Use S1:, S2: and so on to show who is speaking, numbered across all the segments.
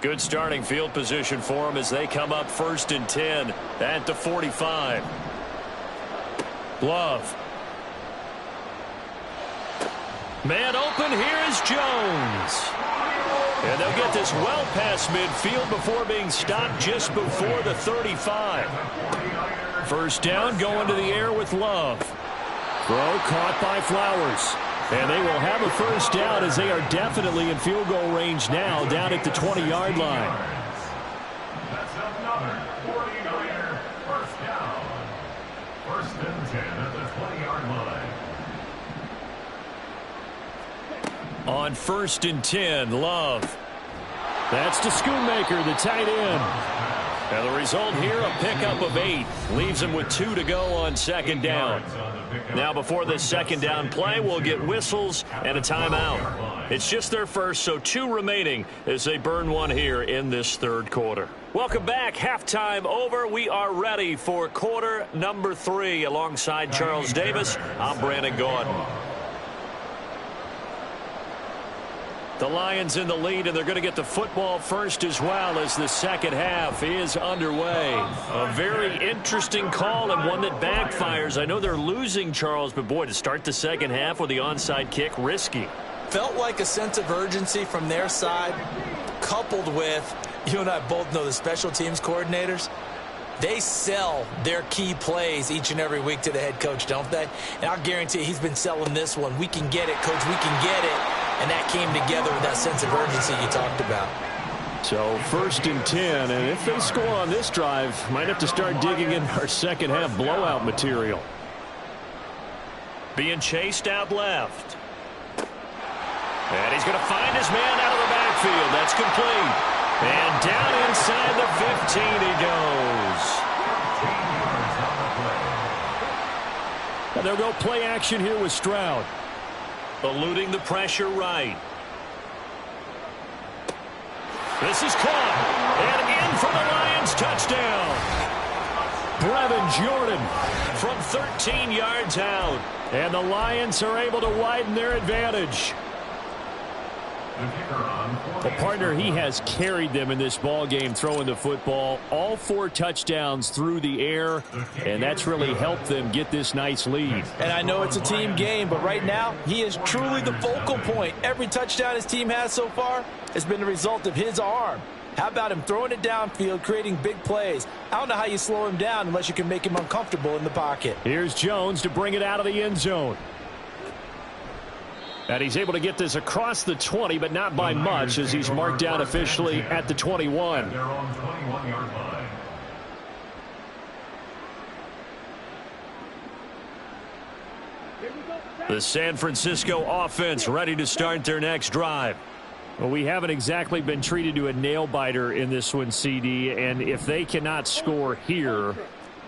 S1: Good starting field position for them as they come up 1st and 10 at the 45. Love. Man open, here is Jones. And they'll get this well past midfield before being stopped just before the 35. 1st down, going to the air with Love. Throw caught by Flowers. And they will have a 1st down as they are definitely in field goal range now down at the 20-yard line.
S2: That's another 49er 1st down. 1st and 10 at the 20-yard line.
S1: On 1st and 10, Love. That's to Schoonmaker, the tight end. And the result here, a pickup of 8. Leaves them with 2 to go on 2nd down. Now before this 2nd down play, we'll get whistles and a timeout. It's just their first, so 2 remaining as they burn one here in this 3rd quarter. Welcome back. Halftime over. We are ready for quarter number 3. Alongside Charles Davis, I'm Brandon Gordon. The Lions in the lead, and they're going to get the football first as well as the 2nd half is underway. A very interesting call and one that backfires. I know they're losing, Charles, but boy, to start the 2nd half with the onside kick, risky.
S3: Felt like a sense of urgency from their side, coupled with, you and I both know the special teams coordinators. They sell their key plays each and every week to the head coach, don't they? And I'll guarantee you he's been selling this one. We can get it, coach, we can get it. And that came together with that sense of urgency you talked about.
S1: So 1st and 10, and if they score on this drive, might have to start digging in our 2nd half blowout material. Being chased out left. And he's going to find his man out of the backfield. That's complete. And down inside the 15 he goes. And they'll go play action here with Stroud. Eluding the pressure right. This is caught. And in for the Lions, touchdown. Brevin Jordan from 13 yards out. And the Lions are able to widen their advantage. The partner, he has carried them in this ball game throwing the football. All 4 touchdowns through the air, and that's really helped them get this nice lead.
S3: And I know it's a team game, but right now he is truly the focal point. Every touchdown his team has so far has been the result of his arm. How about him throwing it downfield, creating big plays? I don't know how you slow him down unless you can make him uncomfortable in the pocket.
S1: Here's Jones to bring it out of the end zone. And he's able to get this across the 20, but not by much as he's marked down officially at the 21. The San Francisco offense ready to start their next drive. Well, we haven't exactly been treated to a nail-biter in this one, CD, and if they cannot score here,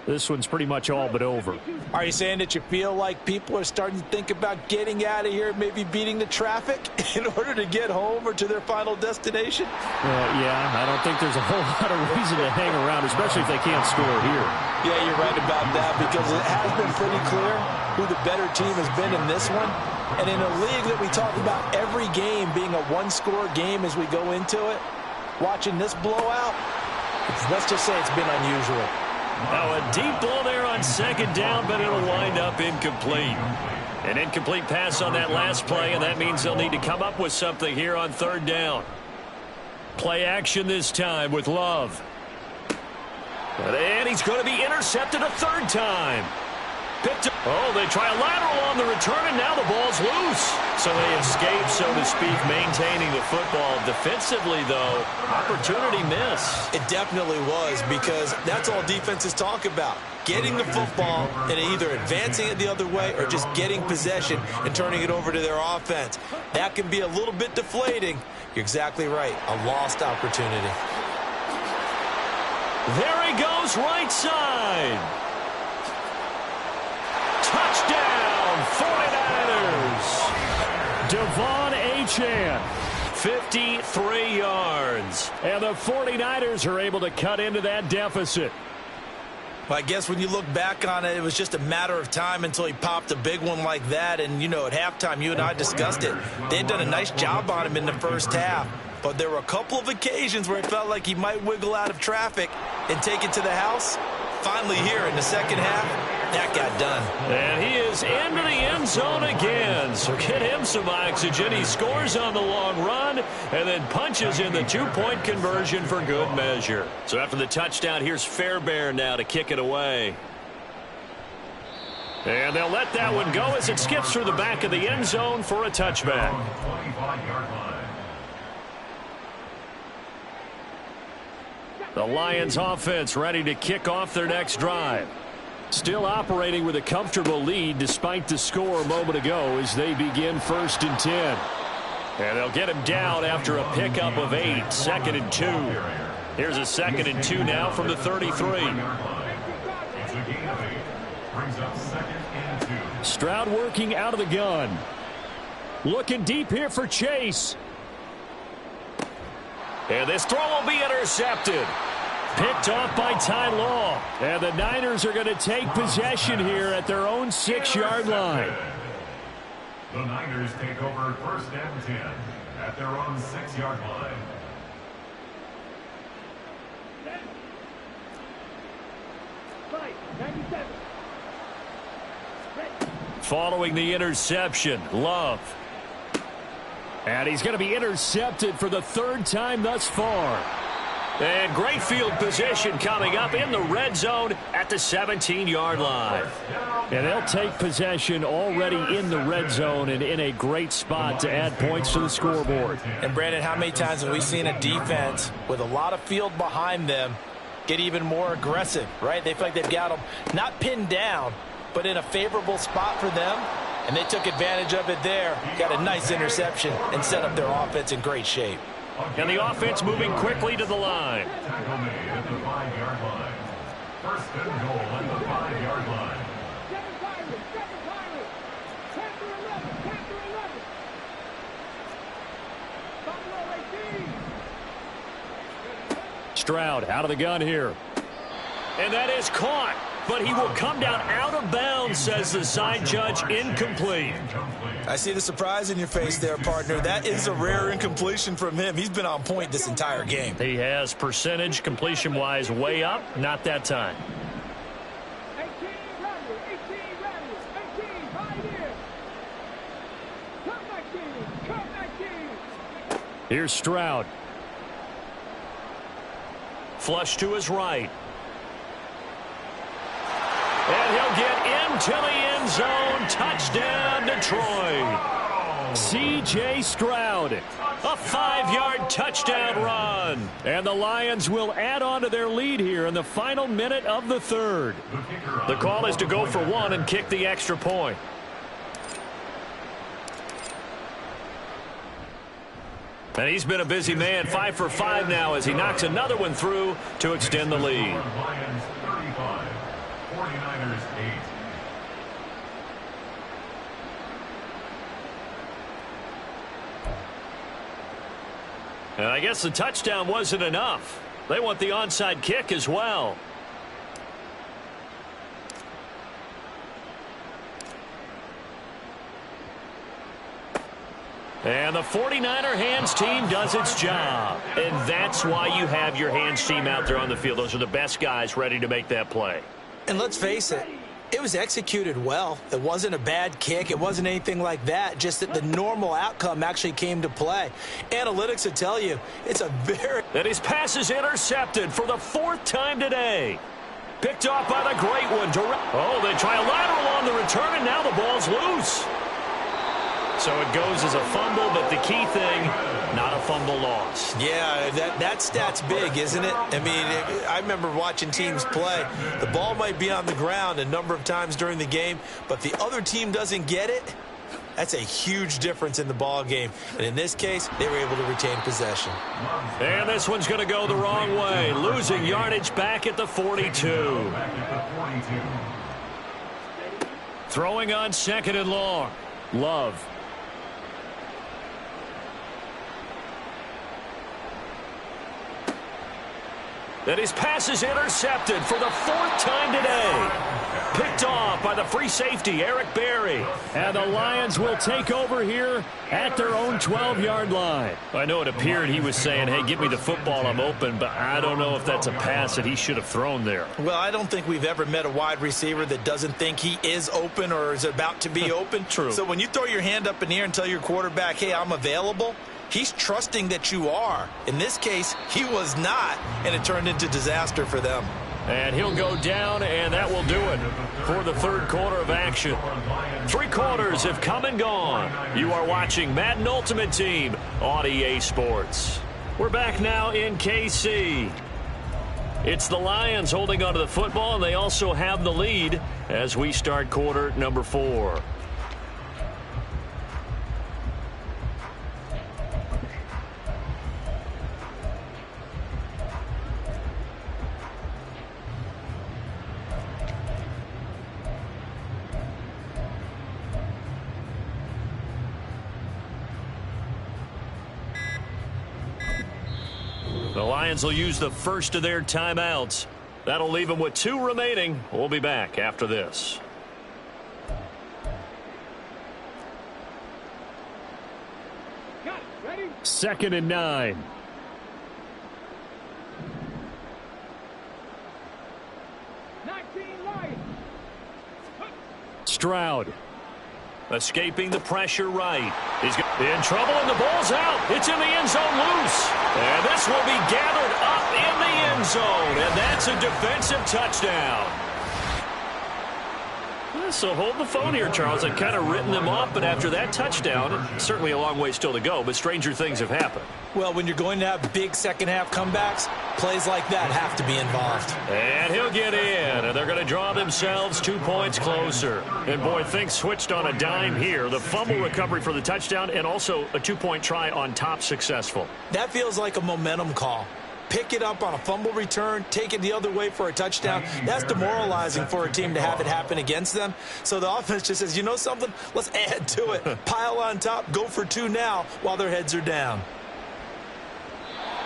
S1: this one's pretty much all but over.
S3: Are you saying that you feel like people are starting to think about getting out of here, maybe beating the traffic in order to get home or to their final destination?
S1: Yeah, I don't think there's a whole lot of reason to hang around, especially if they can't score here.
S3: Yeah, you're right about that because it has been pretty clear who the better team has been in this one. And in a league that we talk about every game being a one-score game as we go into it, watching this blowout, let's just say it's been unusual.
S1: Now a deep ball there on 2nd down, but it'll wind up incomplete. An incomplete pass on that last play, and that means they'll need to come up with something here on 3rd down. Play action this time with Love. And he's going to be intercepted a 3rd time. Picked up. Oh, they try a lateral on the return, and now the ball's loose. So they escape, so to speak, maintaining the football. Defensively, though, opportunity miss.
S3: It definitely was because that's all defenses talk about. Getting the football and either advancing it the other way or just getting possession and turning it over to their offense. That can be a little bit deflating. You're exactly right. A lost opportunity.
S1: There he goes, right side. Touchdown, 49ers. Devon Achane, 53 yards. And the 49ers are able to cut into that deficit.
S3: Well, I guess when you look back on it, it was just a matter of time until he popped a big one like that. And, you know, at halftime, you and I discussed it. They had done a nice job on him in the 1st half. but there were a couple of occasions where it felt like he might wiggle out of traffic and take it to the house. Finally here in the second half, that got done.
S1: And he is into the end zone again. So get him some oxygen. He scores on the long run and then punches in the two-point conversion for good measure. So after the touchdown, here's Fairbairn now to kick it away. And they'll let that one go as it skips through the back of the end zone for a touchback.
S2: 25-yard line.
S1: The Lions offense ready to kick off their next drive. Still operating with a comfortable lead despite the score a moment ago as they begin 1st and 10. And they'll get him down after a pickup of 8, 2nd and 2. Here's a 2nd and 2 now from the 33.
S2: It's a gain of 8. Brings up 2nd and 2.
S1: Stroud working out of the gun. Looking deep here for Chase. And this throw will be intercepted. Picked off by Ty Law. And the Niners are going to take possession here at their own 6-yard line.
S2: The Niners take over 1st and 10 at their own 6-yard line.
S1: Following the interception, Love. And he's going to be intercepted for the 3rd time thus far. And great field position coming up in the red zone at the 17-yard line. And they'll take possession already in the red zone and in a great spot to add points to the scoreboard.
S3: And Brandon, how many times have we seen a defense with a lot of field behind them get even more aggressive, right? They feel like they've got them not pinned down, but in a favorable spot for them. And they took advantage of it there. Got a nice interception and set up their offense in great shape.
S1: And the offense moving quickly to the line.
S2: Tackle made at the 5-yard line. 1st and goal at the 5-yard line.
S1: Stroud out of the gun here. And that is caught. But he will come down out of bounds, says the side judge. Incomplete.
S3: I see the surprise in your face there, partner. That is a rare incompletion from him. He's been on point this entire game.
S1: He has percentage completion-wise way up. Not that time. Here's Stroud. Flush to his right. And he'll get into the end zone. Touchdown, Detroit. C.J. Stroud. A 5-yard touchdown run. And the Lions will add on to their lead here in the final minute of the 3rd. The call is to go for 1 and kick the extra point. And he's been a busy man, 5 for 5 now as he knocks another one through to extend the lead.
S2: Lions 35, 49ers 8.
S1: And I guess the touchdown wasn't enough. They want the onside kick as well. And the 49er hands team does its job. And that's why you have your hands team out there on the field. Those are the best guys ready to make that play.
S3: And let's face it, it was executed well. It wasn't a bad kick. It wasn't anything like that. Just that the normal outcome actually came to play. Analytics will tell you it's a very...
S1: And his pass is intercepted for the 4th time today. Picked off by the great one. Oh, they try a lateral on the return, and now the ball's loose. So it goes as a fumble, but the key thing, not a fumble loss.
S3: Yeah, that stat's big, isn't it? I mean, I remember watching teams play. The ball might be on the ground a number of times during the game, but the other team doesn't get it. That's a huge difference in the ball game. And in this case, they were able to retain possession.
S1: And this one's going to go the wrong way. Losing yardage back at the 42. Throwing on 2nd and long. Love. And his pass is intercepted for the 4th time today. Picked off by the free safety, Eric Berry.
S4: And the Lions will take over here at their own 12-yard line.
S1: I know it appeared he was saying, hey, give me the football, I'm open, but I don't know if that's a pass that he should have thrown there.
S3: Well, I don't think we've ever met a wide receiver that doesn't think he is open or is about to be open.
S1: True.
S3: So when you throw your hand up in the air and tell your quarterback, hey, I'm available, he's trusting that you are. In this case, he was not, and it turned into disaster for them.
S1: And he'll go down, and that will do it for the third quarter of action. 3 quarters have come and gone. You are watching Madden Ultimate Team on EA Sports. We're back now in KC. It's the Lions holding onto the football, and they also have the lead as we start quarter number 4. The Lions will use the first of their timeouts. That'll leave them with 2 remaining. We'll be back after this.
S4: Second and 9. Stroud.
S1: Escaping the pressure right. He's in trouble, and the ball's out. It's in the end zone loose. And this will be gathered up in the end zone. And that's a defensive touchdown. So hold the phone here, Charles. I've kind of written them off, but after that touchdown, certainly a long way still to go, but stranger things have happened.
S3: Well, when you're going to have big second-half comebacks, plays like that have to be involved.
S1: And he'll get in, and they're going to draw themselves 2 points closer. And, boy, things switched on a dime here. The fumble recovery for the touchdown and also a 2-point try on top successful.
S3: That feels like a momentum call. Pick it up on a fumble return, take it the other way for a touchdown. That's demoralizing for a team to have it happen against them. So the offense just says, you know something? Let's add to it. Pile on top, go for 2 now while their heads are down.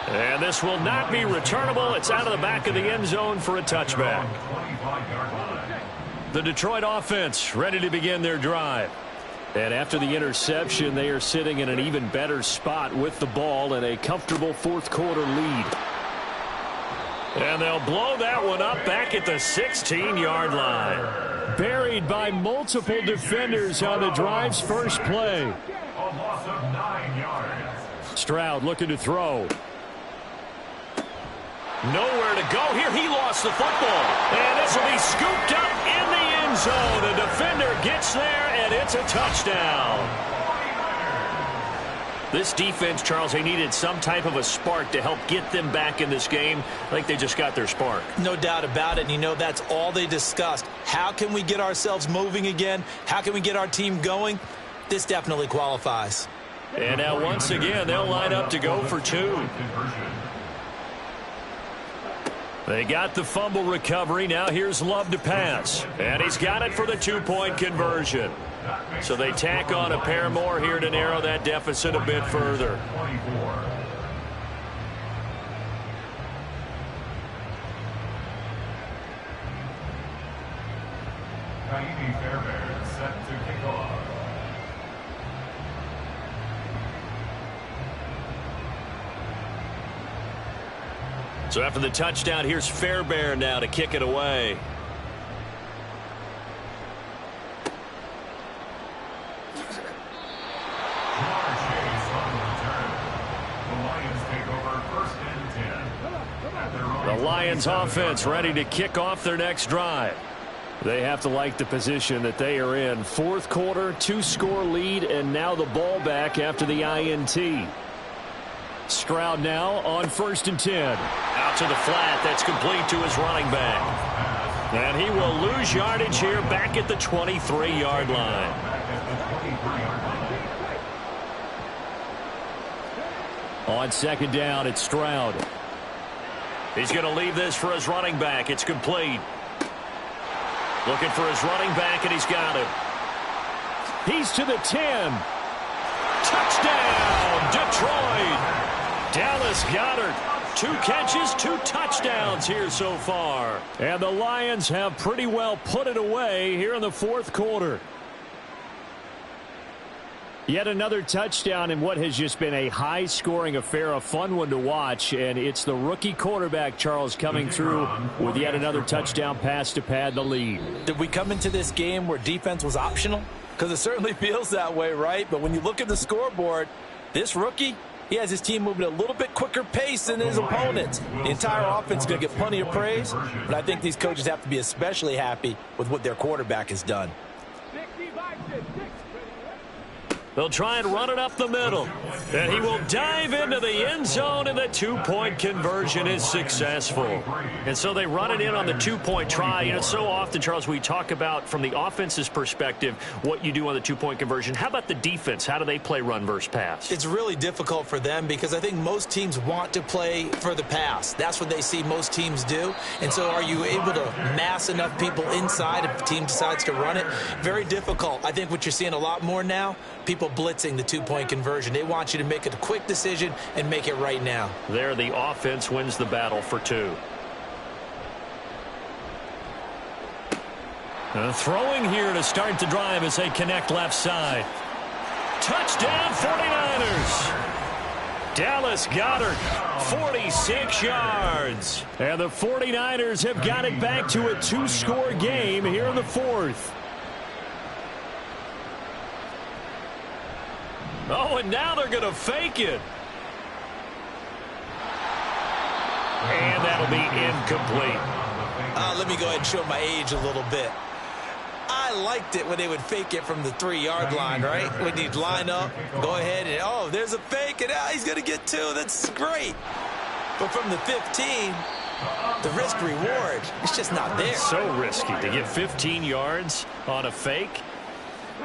S1: And this will not be returnable. It's out of the back of the end zone for a touchback. The Detroit offense ready to begin their drive. And after the interception, they are sitting in an even better spot with the ball and a comfortable fourth quarter lead. And they'll blow that one up back at the 16-yard line.
S4: Buried by multiple defenders on the drive's first play.
S2: A loss of 9 yards.
S4: Stroud looking to throw.
S1: Nowhere to go here. He lost the football. And this will be scooped up in the end zone. The defender gets there, and it's a touchdown. This defense, Charles, they needed some type of a spark to help get them back in this game. I think they just got their spark.
S3: No doubt about it. And you know that's all they discussed. How can we get ourselves moving again? How can we get our team going? This definitely qualifies.
S1: And now once again, they'll line up to go for 2. They got the fumble recovery. Now here's Love to pass. And he's got it for the 2-point conversion. So they tack on a pair more here to narrow that deficit a bit further.
S2: Fairbairn set to kick off.
S1: So after the touchdown, here's Fairbairn now to kick it away. The Lions offense ready to kick off their next drive.
S4: They have to like the position that they are in. Fourth quarter, 2-score lead, and now the ball back after the INT. Stroud now on 1st and 10.
S1: Out to the flat. That's complete to his running back. And he will lose yardage here back at the 23-yard line.
S4: On 2nd down, it's Stroud.
S1: He's going to leave this for his running back. It's complete. Looking for his running back, and he's got him.
S4: He's to the 10.
S1: Touchdown, Detroit. Dallas Goedert, 2 catches, 2 touchdowns here so far.
S4: And the Lions have pretty well put it away here in the fourth quarter. Yet another touchdown in what has just been a high-scoring affair, a fun one to watch, and it's the rookie quarterback, Charles, coming through with yet another touchdown pass to pad the lead.
S3: Did we come into this game where defense was optional? Because it certainly feels that way, right? But when you look at the scoreboard, this rookie, he has his team moving at a little bit quicker pace than his opponents. The entire offense is going to get plenty of praise, but I think these coaches have to be especially happy with what their quarterback has done.
S1: They'll try and run it up the middle. And he will dive into the end zone, and the 2-point conversion is successful. And so they run it in on the 2-point try. You know, so often, Charles, we talk about from the offense's perspective what you do on the 2-point conversion. How about the defense? How do they play run versus pass?
S3: It's really difficult for them because I think most teams want to play for the pass. That's what they see most teams do. And so are you able to mass enough people inside if the team decides to run it? Very difficult. I think what you're seeing a lot more now, people blitzing the 2-point conversion. They want you to make a quick decision and make it right now.
S1: There, the offense wins the battle for 2. Throwing here to start the drive as they connect left side. Touchdown 49ers. Dallas Goedert, 46 yards.
S4: And the 49ers have got it back to a 2-score game here in the fourth.
S1: Oh, and now they're going to fake it. And that'll be incomplete.
S3: Let me go ahead and show my age a little bit. I liked it when they would fake it from the 3-yard line, right? When you'd line up, go ahead, and, oh, there's a fake, and he's going to get 2. That's great. But from the 15, the risk-reward, it's just not there.
S1: So risky to get 15 yards on a fake.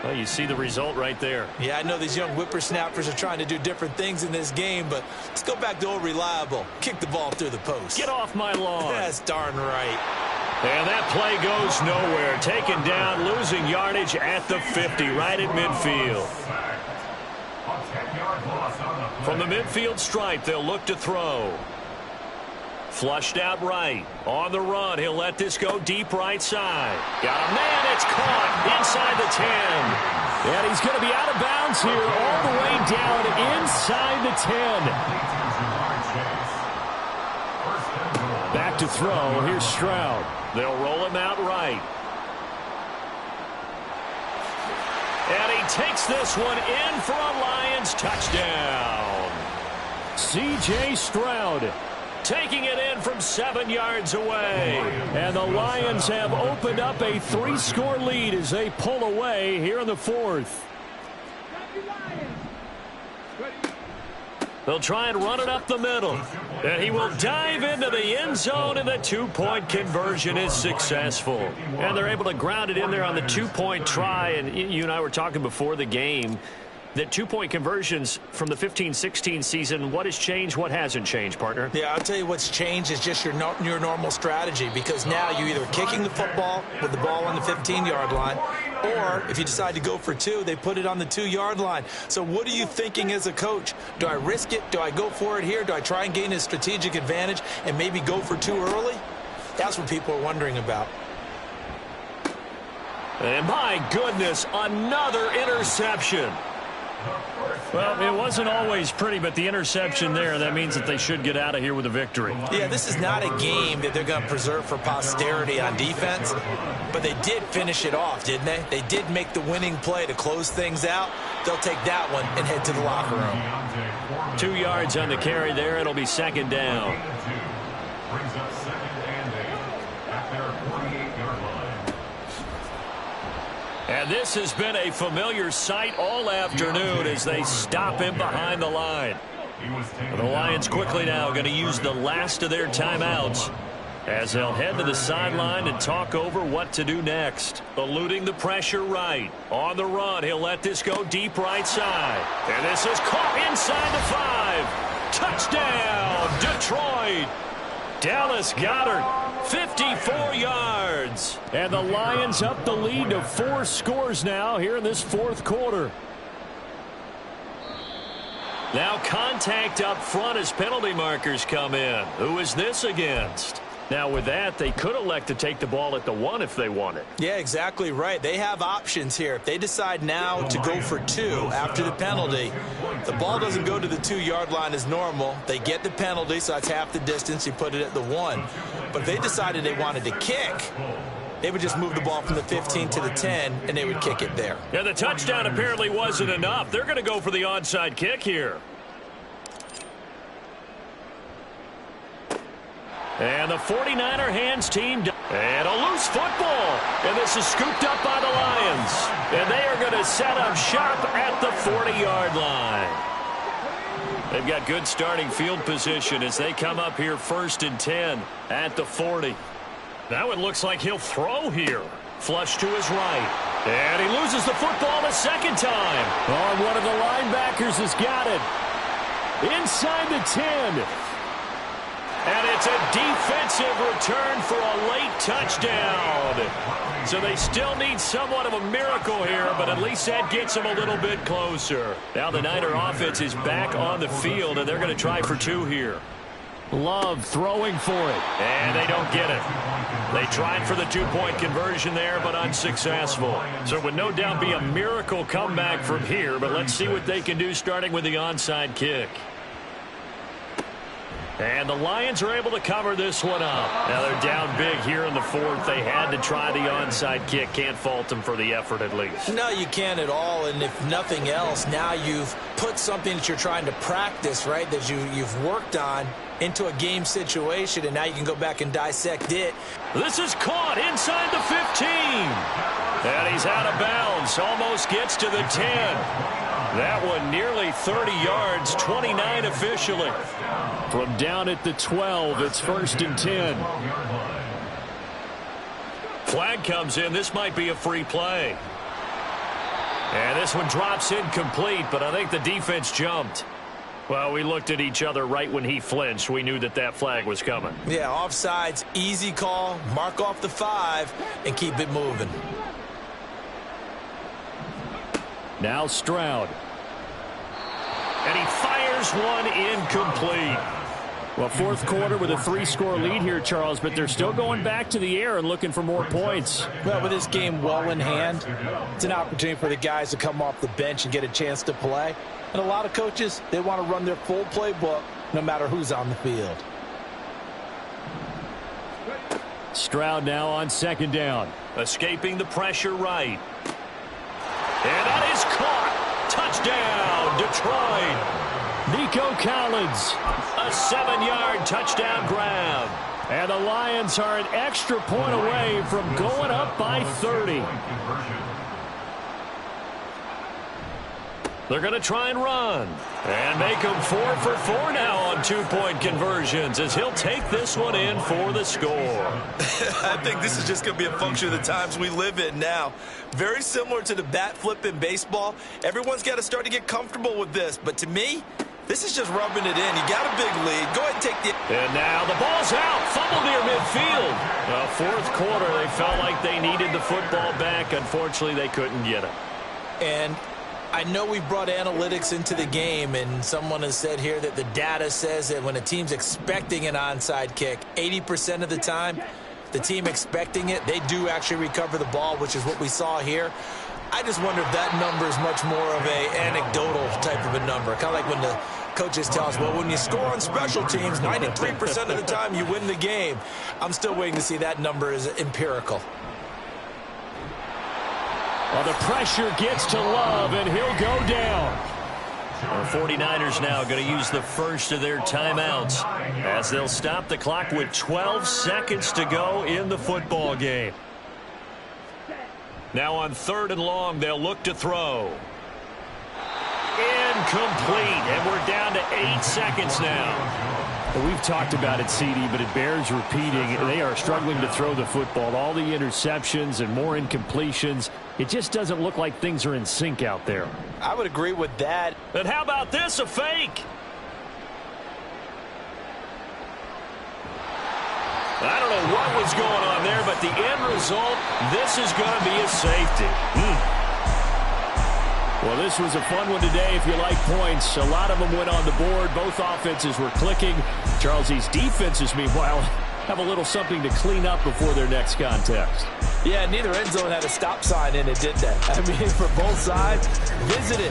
S1: Well, you see the result right there.
S3: Yeah, I know these young whippersnappers are trying to do different things in this game, but let's go back to old reliable. Kick the ball through the post.
S1: Get off my lawn.
S3: That's darn right.
S1: And that play goes nowhere. Taken down, losing yardage at the 50, right at midfield. From the midfield stripe, they'll look to throw. Flushed out right. On the run, he'll let this go deep right side. Got a man, it's caught inside the 10.
S4: And he's going to be out of bounds here all the way down inside the 10. Back to throw. Here's Stroud.
S1: They'll roll him out right. And he takes this one in for a Lions touchdown.
S4: C.J. Stroud
S1: taking it in from 7 yards away.
S4: And the Lions have opened up a 3-score lead as they pull away here in the fourth.
S1: They'll try and run it up the middle. And he will dive into the end zone, and the 2-point conversion is successful. And they're able to ground it in there on the 2-point try. And you and I were talking before the game that 2-point conversions from the 15-16 season, what has changed, what hasn't changed, partner?
S3: Yeah, I'll tell you what's changed is just your normal strategy, because now you're either kicking the football with the ball on the 15-yard line, or if you decide to go for 2, they put it on the 2-yard line. So what are you thinking as a coach? Do I risk it? Do I go for it here? Do I try and gain a strategic advantage and maybe go for 2 early? That's what people are wondering about.
S1: And my goodness, another interception.
S4: Well, it wasn't always pretty, but the interception there, that means that they should get out of here with a victory.
S3: Yeah, this is not a game that they're going to preserve for posterity on defense, but they did finish it off, didn't they? They did make the winning play to close things out. They'll take that one and head to the locker room.
S1: 2 yards on the carry there. It'll be second down.
S2: Brings up 2nd and 8 at their 48-yard line.
S1: And this has been a familiar sight all afternoon as they stop him behind the line. The Lions quickly now going to use the last of their timeouts as they'll head to the sideline and talk over what to do next. Eluding the pressure right. On the run, he'll let this go deep right side. And this is caught inside the 5. Touchdown, Detroit. Dallas Goedert, 54 yards.
S4: And the Lions up the lead to 4 scores now here in this fourth quarter.
S1: Now contact up front as penalty markers come in. Who is this against? Now with that, they could elect to take the ball at the 1 if they wanted.
S3: Yeah, exactly right. They have options here. If they decide now to go for 2 after the penalty, the ball doesn't go to the 2-yard line as normal. They get the penalty, so that's half the distance. You put it at the 1. But if they decided they wanted to kick, they would just move the ball from the 15 to the 10, and they would kick it there.
S1: Yeah, the touchdown apparently wasn't enough. They're going to go for the onside kick here. And the 49er hands team down. And a loose football. And this is scooped up by the Lions. And they are going to set up shop at the 40-yard line. They've got good starting field position as they come up here 1st and 10 at the 40. Now it looks like he'll throw here. Flush to his right. And he loses the football a second time.
S4: Oh, one of the linebackers has got it. Inside the 10.
S1: And it's a defensive return for a late touchdown. So they still need somewhat of a miracle here, but at least that gets them a little bit closer. Now the Niner offense is back on the field, and they're going to try for 2 here.
S4: Love throwing for it.
S1: And they don't get it. They tried for the 2-point conversion there, but unsuccessful. So it would no doubt be a miracle comeback from here, but let's see what they can do starting with the onside kick. And the Lions are able to cover this one up. Now they're down big here in the 4th. They had to try the onside kick. Can't fault them for the effort at least.
S3: No, you can't at all. And if nothing else, now you've put something that you're trying to practice, right, that you've worked on into a game situation, and now you can go back and dissect it.
S1: This is caught inside the 15. And he's out of bounds. Almost gets to the 10. That one nearly 30 yards, 29 officially.
S4: From down at the 12, it's 1st and 10.
S1: Flag comes in. This might be a free play. And this one drops incomplete, but I think the defense jumped. Well, we looked at each other right when he flinched. We knew that that flag was coming.
S3: Yeah, offsides, easy call. Mark off the 5 and keep it moving.
S4: Now Stroud.
S1: And he fires one incomplete.
S4: Well, 4th quarter with a 3-score lead here, Charles, but they're still going back to the air and looking for more points.
S5: Well, with this game well in hand, it's an opportunity for the guys to come off the bench and get a chance to play. And a lot of coaches, they want to run their full playbook no matter who's on the field.
S4: Stroud now on 2nd down.
S1: Escaping the pressure right. And that is caught. Touchdown, Detroit.
S4: Nico Collins.
S1: A 7-yard touchdown grab.
S4: And the Lions are an extra point away from going up by 30.
S1: They're going to try and run. And make them 4 for 4 now on 2-point conversions as he'll take this one in for the score.
S3: I think this is just going to be a function of the times we live in now. Very similar to the bat flip in baseball. Everyone's got to start to get comfortable with this. But to me, this is just rubbing it in. You got a big lead. Go ahead and take the...
S1: And now the ball's out. Fumble near midfield. Well, 4th quarter, they felt like they needed the football back. Unfortunately, they couldn't get it.
S3: And I know we brought analytics into the game, and someone has said here that the data says that when a team's expecting an onside kick, 80% of the time, the team expecting it, they do actually recover the ball, which is what we saw here. I just wonder if that number is much more of a anecdotal type of a number. Kind of like when the coaches tell us, well, when you score on special teams, 93% of the time you win the game. I'm still waiting to see that number is empirical.
S4: Well, the pressure gets to Love, and he'll go down.
S1: The 49ers now going to use the first of their timeouts as they'll stop the clock with 12 seconds to go in the football game. Now on 3rd and long, they'll look to throw. Incomplete, and we're down to 8 seconds now.
S4: Well, we've talked about it, CD, but it bears repeating. They are struggling to throw the football. All the interceptions and more incompletions. It just doesn't look like things are in sync out there.
S5: I would agree with that.
S1: And how about this, a fake? I don't know what was going on there, but the end result, this is going to be a safety.
S4: Well, this was a fun one today if you like points. A lot of them went on the board. Both offenses were clicking. Charles's defenses, meanwhile, have a little something to clean up before their next contest.
S3: Yeah, neither end zone had a stop sign in it, did they? I mean, for both sides, visit it.